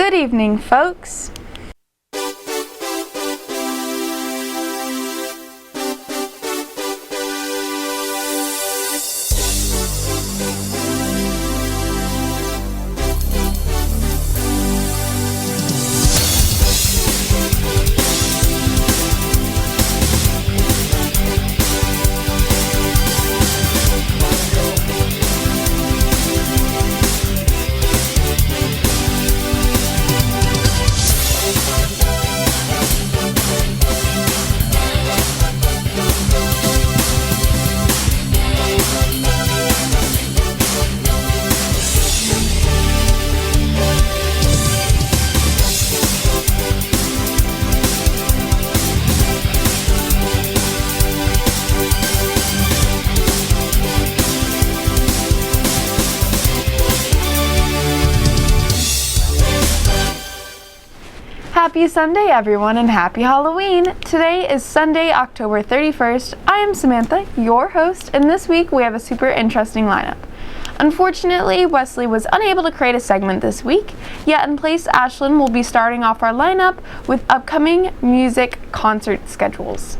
Good evening, folks. Happy Sunday, everyone, and happy Halloween! Today is Sunday, October 31st. I am Samantha, your host, and this week we have a super interesting lineup. Unfortunately, Wesley was unable to create a segment this week, yet in place, Ashlyn will be starting off our lineup with upcoming music concert schedules.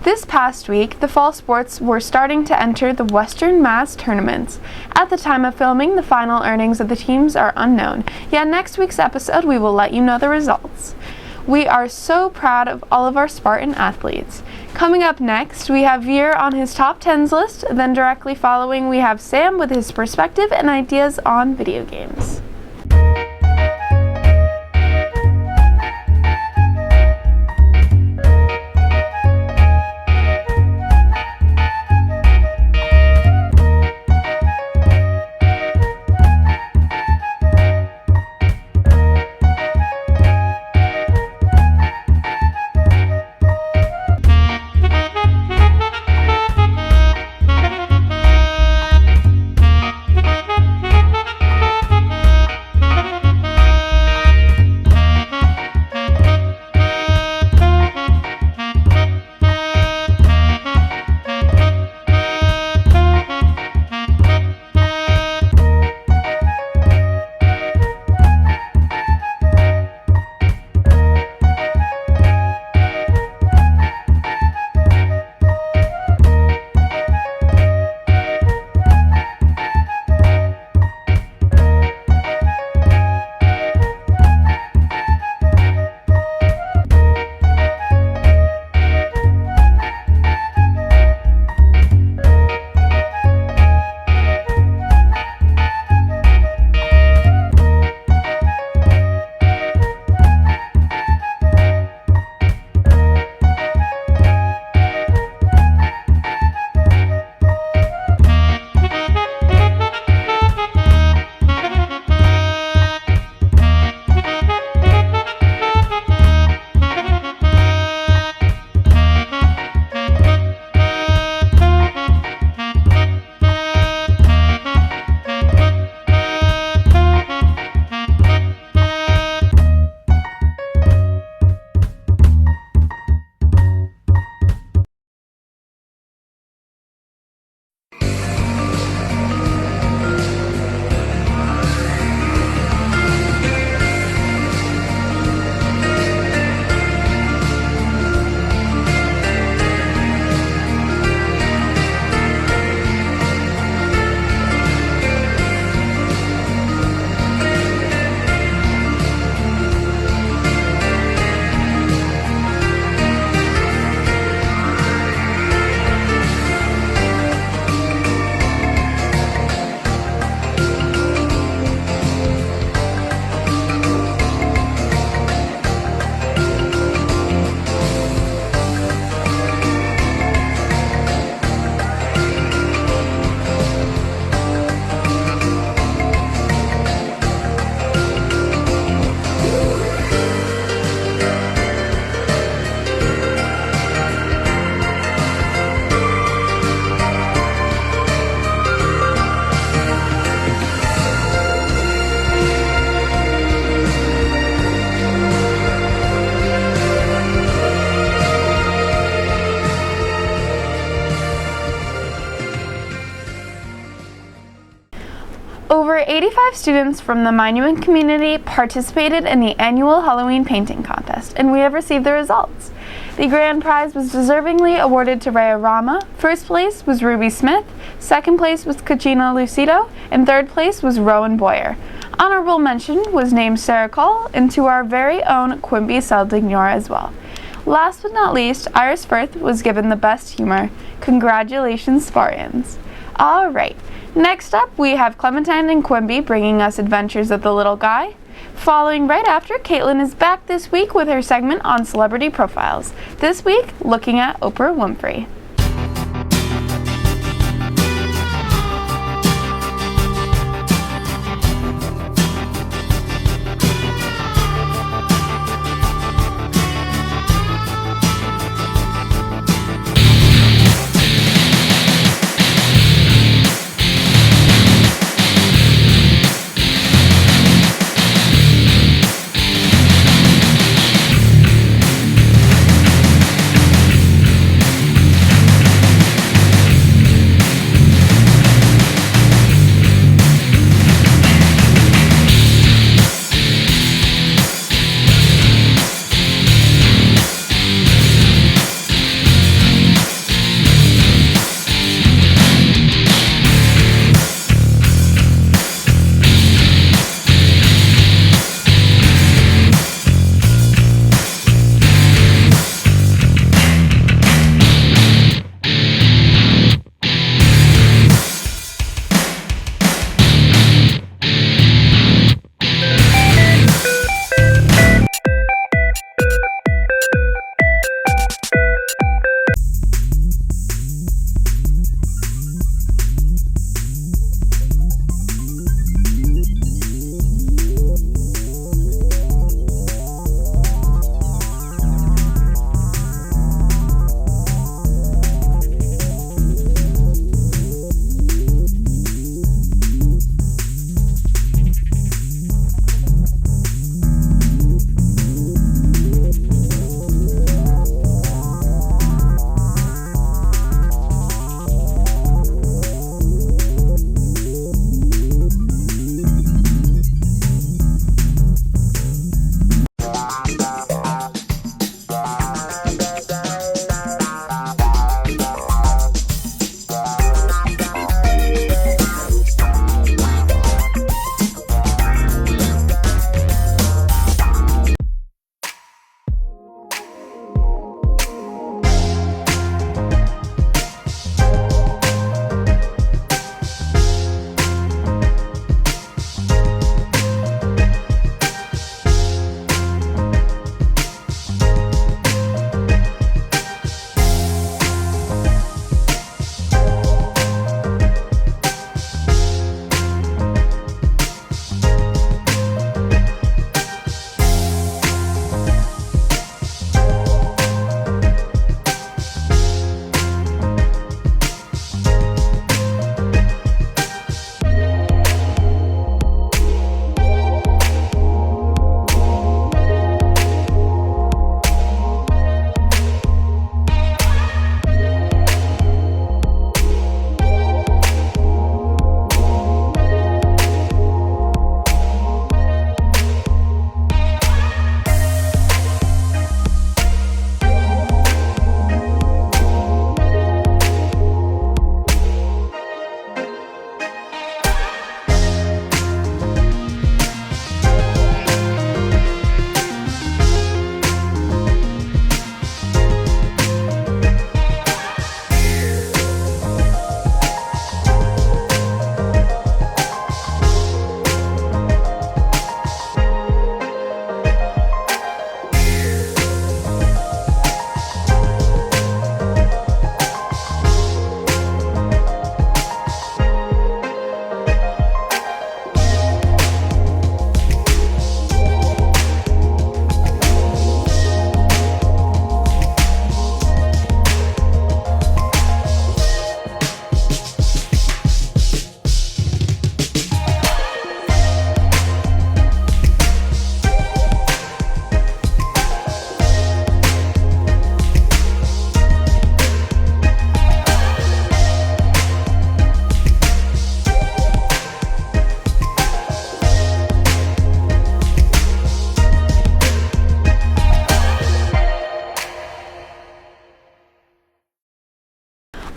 This past week, the fall sports were starting to enter the Western Mass tournaments. At the time of filming, the final earnings of the teams are unknown, yet next week's episode we will let you know the results. We are so proud of all of our Spartan athletes. Coming up next, we have Veer on his top 10s list, then directly following we have Sam with his perspective and ideas on video games. 85 students from the Monument community participated in the annual Halloween painting contest, and we have received the results. The grand prize was deservingly awarded to Rhea Rama. First place was Ruby Smith, second place was Kachina Lucido, and third place was Rowan Boyer. Honorable mention was named Sarah Call, and to our very own Quimby Seldignor as well. Last but not least, Iris Firth was given the best humor. Congratulations, Spartans. Alright, next up we have Clementine and Quimby bringing us Adventures of the Little Guy. Following right after, Caitlin is back this week with her segment on celebrity profiles. This week, looking at Oprah Winfrey.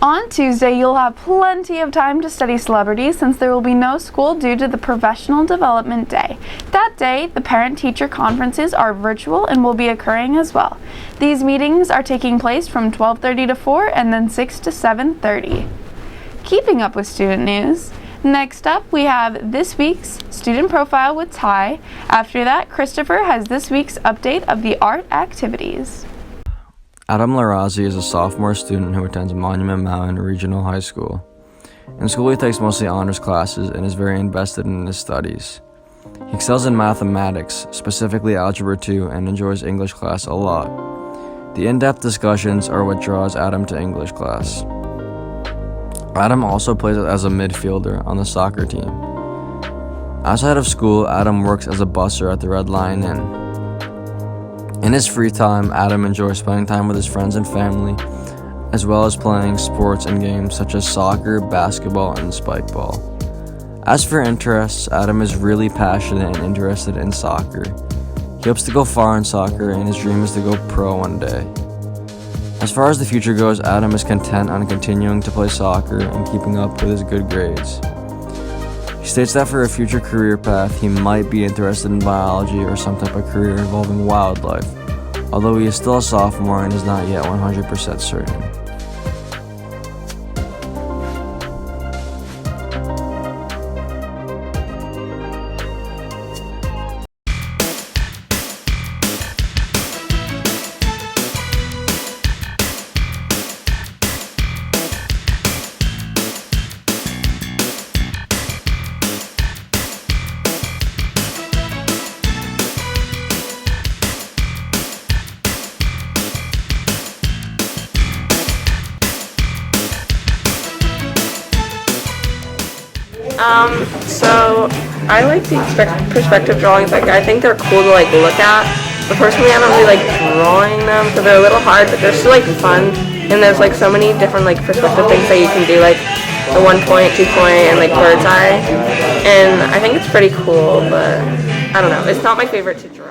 On Tuesday, you'll have plenty of time to study celebrities since there will be no school due to the Professional Development Day. That day, the parent-teacher conferences are virtual and will be occurring as well. These meetings are taking place from 12:30 to 4 and then 6 to 7:30. Keeping up with student news, next up we have this week's student profile with Ty. After that, Christopher has this week's update of the art activities. Adam Larazi is a sophomore student who attends Monument Mountain Regional High School. In school, he takes mostly honors classes and is very invested in his studies. He excels in mathematics, specifically Algebra 2, and enjoys English class a lot. The in-depth discussions are what draws Adam to English class. Adam also plays as a midfielder on the soccer team. Outside of school, Adam works as a busser at the Red Lion Inn. In his free time, Adam enjoys spending time with his friends and family, as well as playing sports and games such as soccer, basketball, and spikeball. As for interests, Adam is really passionate and interested in soccer. He hopes to go far in soccer, and his dream is to go pro one day. As far as the future goes, Adam is content on continuing to play soccer and keeping up with his good grades. He states that for a future career path, he might be interested in biology or some type of career involving wildlife, although he is still a sophomore and is not yet 100% certain. So I like the perspective drawings. Like, I think they're cool to look at. But personally, I don't really like drawing them because they're a little hard, but they're still fun. And there's so many different perspective things that you can do, like the 1 point, 2 point, and bird's eye. And I think it's pretty cool, but I don't know. It's not my favorite to draw.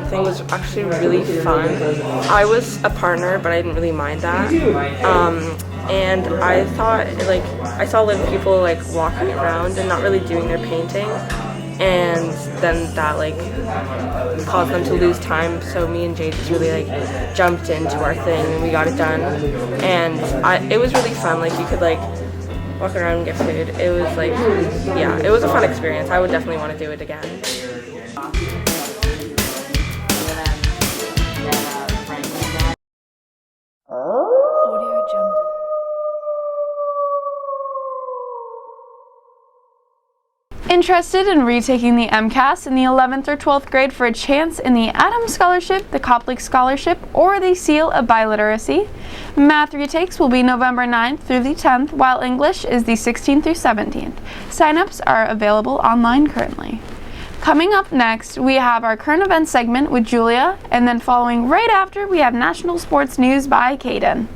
Thing was actually really fun. I was a partner, but I didn't really mind that. And I thought, I saw people walking around and not really doing their painting, and then that caused them to lose time. So me and Jade just really jumped into our thing and we got it done. And it was really fun. You could walk around and get food. It was yeah, it was a fun experience. I would definitely want to do it again. Interested in retaking the MCAS in the 11th or 12th grade for a chance in the Adams Scholarship, the Koplik Scholarship, or the Seal of Biliteracy? Math retakes will be November 9th through the 10th, while English is the 16th through 17th. Sign-ups are available online currently. Coming up next, we have our current events segment with Julia, and then following right after, we have national sports news by Caden.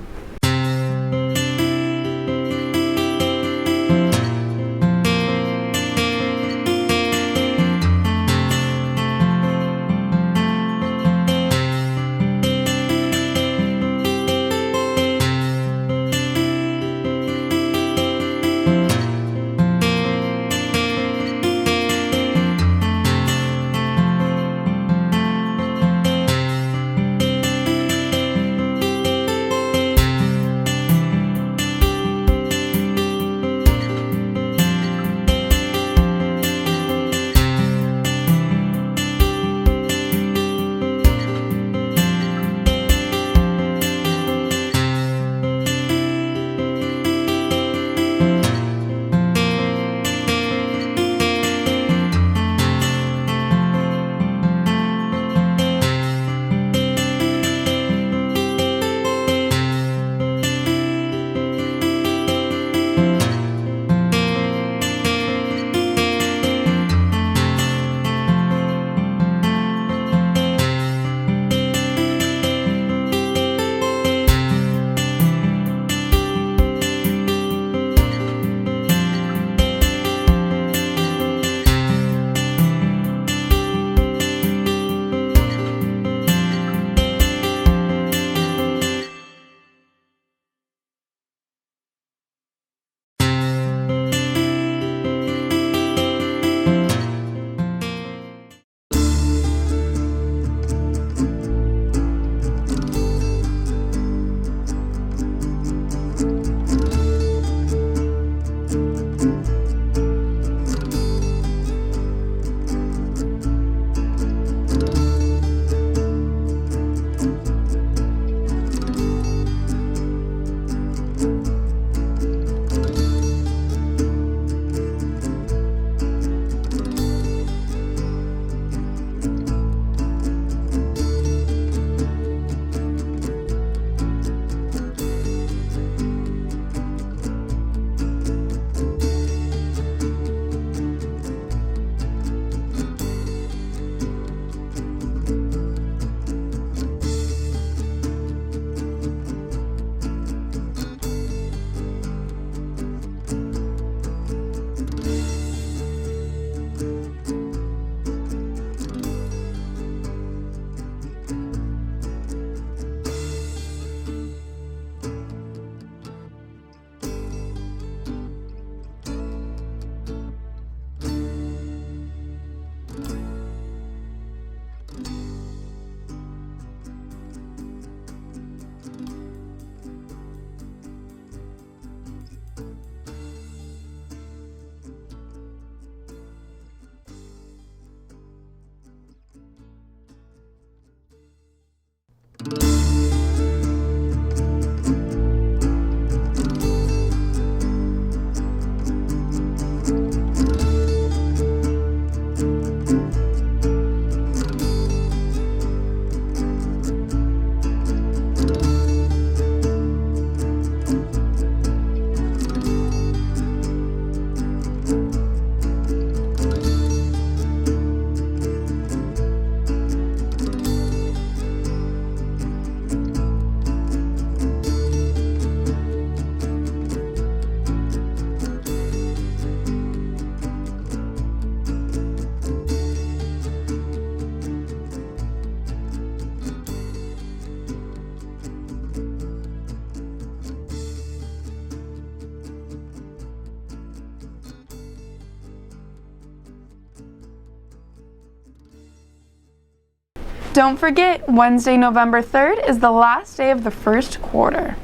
Don't forget, Wednesday, November 3rd is the last day of the first quarter.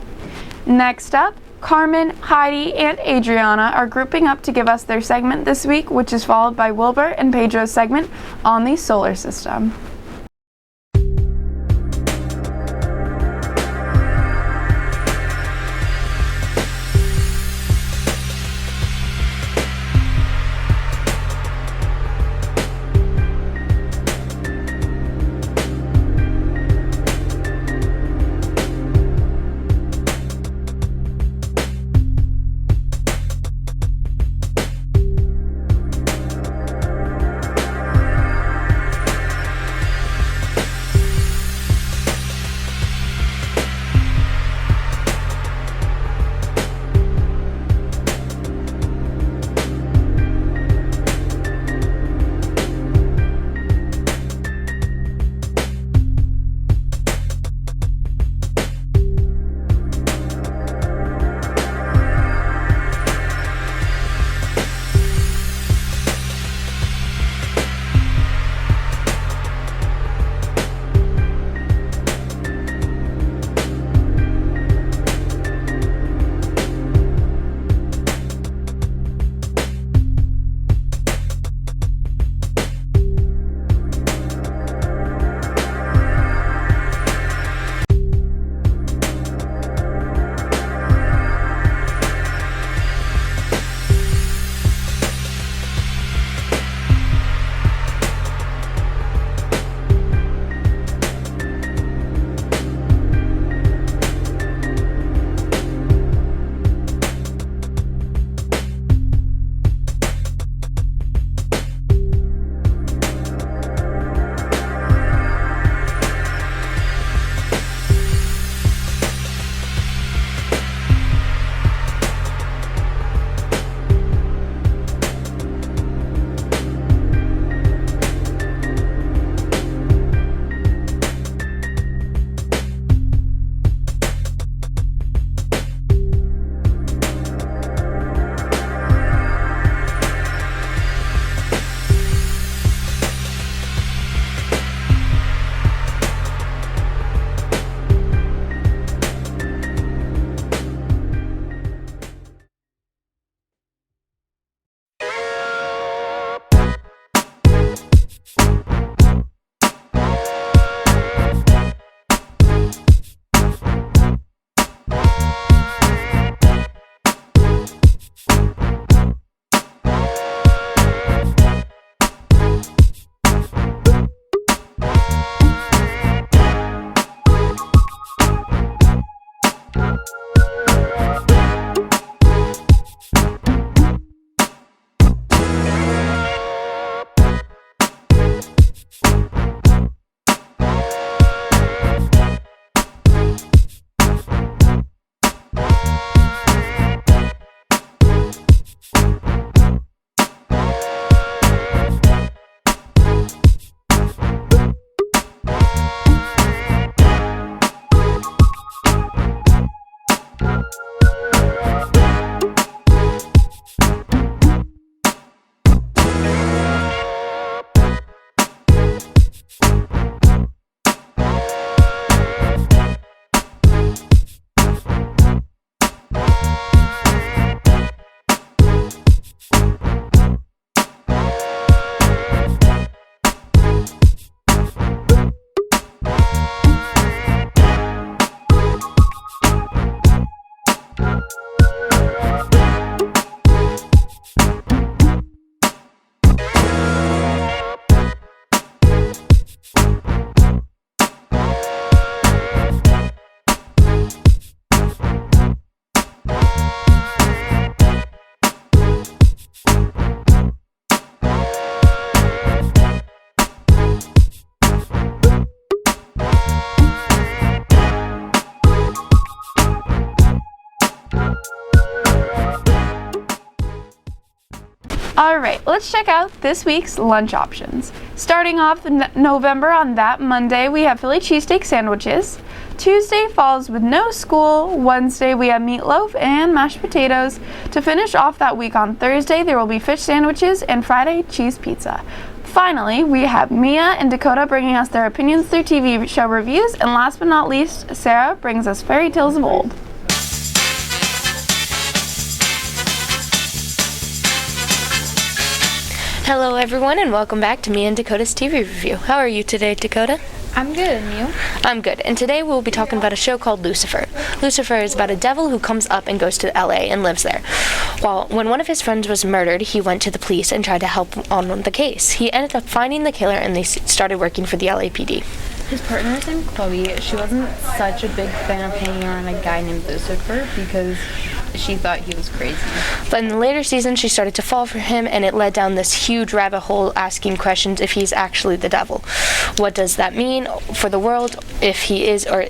Next up, Carmen, Heidi, and Adriana are grouping up to give us their segment this week, which is followed by Wilbur and Pedro's segment on the solar system. Alright, let's check out this week's lunch options. Starting off in November on that Monday, we have Philly cheesesteak sandwiches. Tuesday falls with no school. Wednesday we have meatloaf and mashed potatoes. To finish off that week on Thursday, there will be fish sandwiches, and Friday, cheese pizza. Finally, we have Mia and Dakota bringing us their opinions through TV show reviews, and last but not least, Sarah brings us fairy tales of old. Hello everyone and welcome back to me and Dakota's TV review. How are you today, Dakota? I'm good, and you? I'm good, and today we'll be talking about a show called Lucifer. Lucifer is about a devil who comes up and goes to LA and lives there. When one of his friends was murdered, he went to the police and tried to help on the case. He ended up finding the killer and they started working for the LAPD. His partner is named Chloe. She wasn't such a big fan of hanging around a guy named Lucifer because she thought he was crazy. But in the later seasons, she started to fall for him, and it led down this huge rabbit hole asking questions if he's actually the devil. What does that mean for the world if he is, or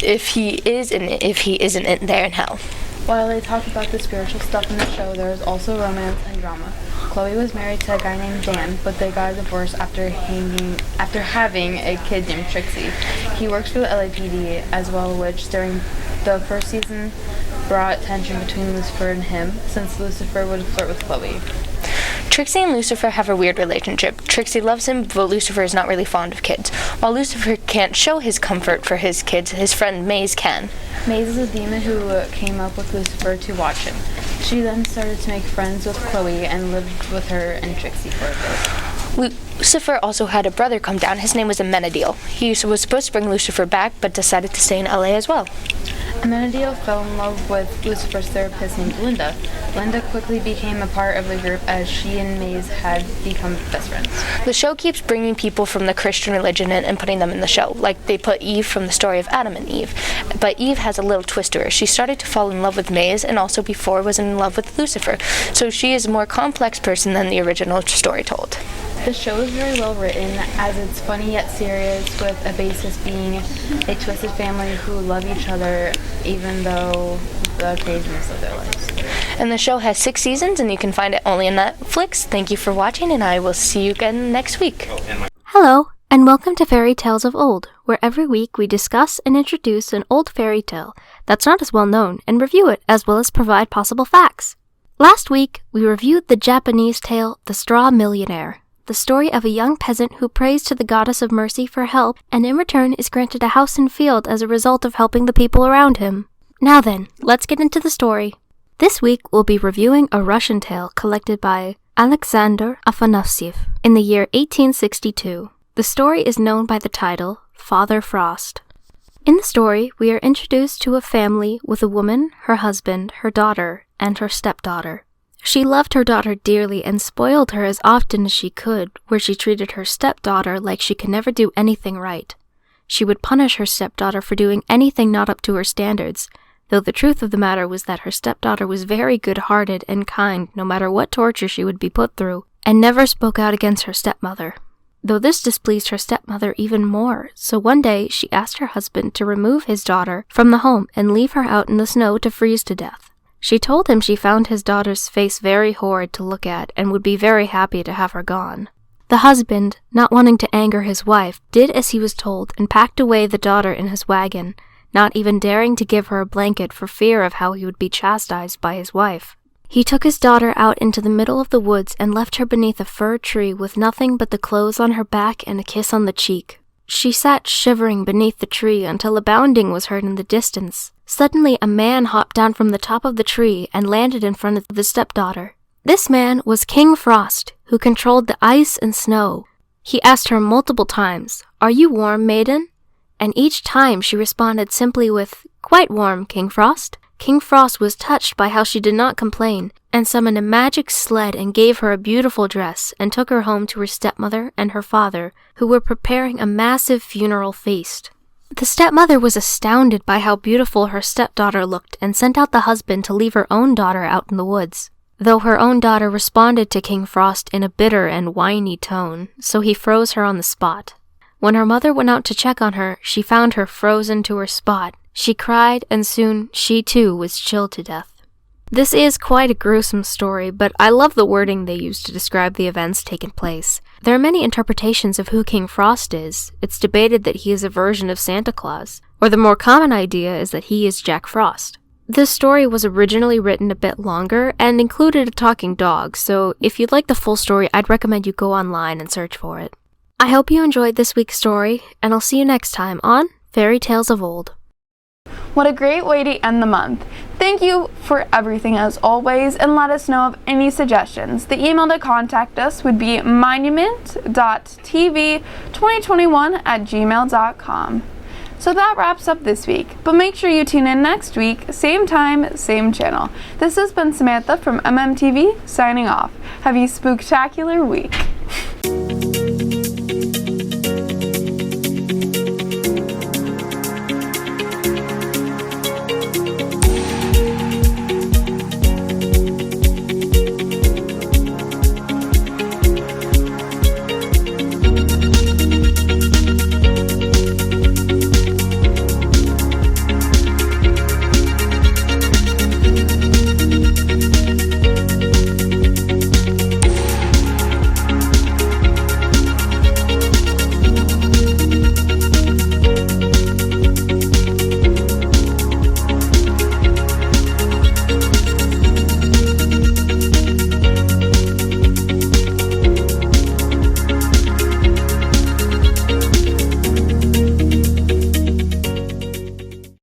if he is, and if he isn't there in hell? While they talk about the spiritual stuff in the show, there is also romance and drama. Chloe was married to a guy named Dan, but they got a divorce after having a kid named Trixie. He works for the LAPD as well, which during the first season brought tension between Lucifer and him, since Lucifer would flirt with Chloe. Trixie and Lucifer have a weird relationship. Trixie loves him, but Lucifer is not really fond of kids. While Lucifer can't show his comfort for his kids, his friend Maze can. Maze is a demon who came up with Lucifer to watch him. She then started to make friends with Chloe and lived with her and Trixie for a bit. Lucifer also had a brother come down. His name was Amenadiel. He was supposed to bring Lucifer back, but decided to stay in LA as well. Amenadiel fell in love with Lucifer's therapist named Linda. Linda quickly became a part of the group as she and Maze had become best friends. The show keeps bringing people from the Christian religion in and putting them in the show. Like they put Eve from the story of Adam and Eve. But Eve has a little twist to her. She started to fall in love with Maze and also before was in love with Lucifer. So she is a more complex person than the original story told. The show is very well written, as it's funny yet serious, with a basis being a twisted family who love each other even though the craziness of their lives. And the show has 6 seasons, and you can find it only on Netflix. Thank you for watching, and I will see you again next week. Hello, and welcome to Fairy Tales of Old, where every week we discuss and introduce an old fairy tale that's not as well known and review it as well as provide possible facts. Last week, we reviewed the Japanese tale The Straw Millionaire, the story of a young peasant who prays to the goddess of mercy for help and in return is granted a house and field as a result of helping the people around him. Now then, let's get into the story. This week we'll be reviewing a Russian tale collected by Alexander Afanasyev in the year 1862. The story is known by the title Father Frost. In the story, we are introduced to a family with a woman, her husband, her daughter, and her stepdaughter. She loved her daughter dearly and spoiled her as often as she could, where she treated her stepdaughter like she could never do anything right. She would punish her stepdaughter for doing anything not up to her standards, though the truth of the matter was that her stepdaughter was very good-hearted and kind no matter what torture she would be put through, and never spoke out against her stepmother. Though this displeased her stepmother even more, so one day she asked her husband to remove his daughter from the home and leave her out in the snow to freeze to death. She told him she found his daughter's face very horrid to look at and would be very happy to have her gone. The husband, not wanting to anger his wife, did as he was told and packed away the daughter in his wagon, not even daring to give her a blanket for fear of how he would be chastised by his wife. He took his daughter out into the middle of the woods and left her beneath a fir tree with nothing but the clothes on her back and a kiss on the cheek. She sat shivering beneath the tree until a bounding was heard in the distance. Suddenly a man hopped down from the top of the tree and landed in front of the stepdaughter. This man was King Frost, who controlled the ice and snow. He asked her multiple times, "Are you warm, maiden?" And each time she responded simply with, "Quite warm, King Frost." King Frost was touched by how she did not complain, and summoned a magic sled and gave her a beautiful dress, and took her home to her stepmother and her father, who were preparing a massive funeral feast. The stepmother was astounded by how beautiful her stepdaughter looked and sent out the husband to leave her own daughter out in the woods, though her own daughter responded to King Frost in a bitter and whiny tone, so he froze her on the spot. When her mother went out to check on her, she found her frozen to her spot. She cried, and soon she too was chilled to death. This is quite a gruesome story, but I love the wording they use to describe the events taking place. There are many interpretations of who King Frost is. It's debated that he is a version of Santa Claus, or the more common idea is that he is Jack Frost. This story was originally written a bit longer and included a talking dog, so if you'd like the full story, I'd recommend you go online and search for it. I hope you enjoyed this week's story, and I'll see you next time on Fairy Tales of Old. What a great way to end the month. Thank you for everything as always, and let us know of any suggestions. The email to contact us would be monument.tv2021@gmail.com. So that wraps up this week, but make sure you tune in next week, same time, same channel. This has been Samantha from MMTV, signing off. Have a spooktacular week.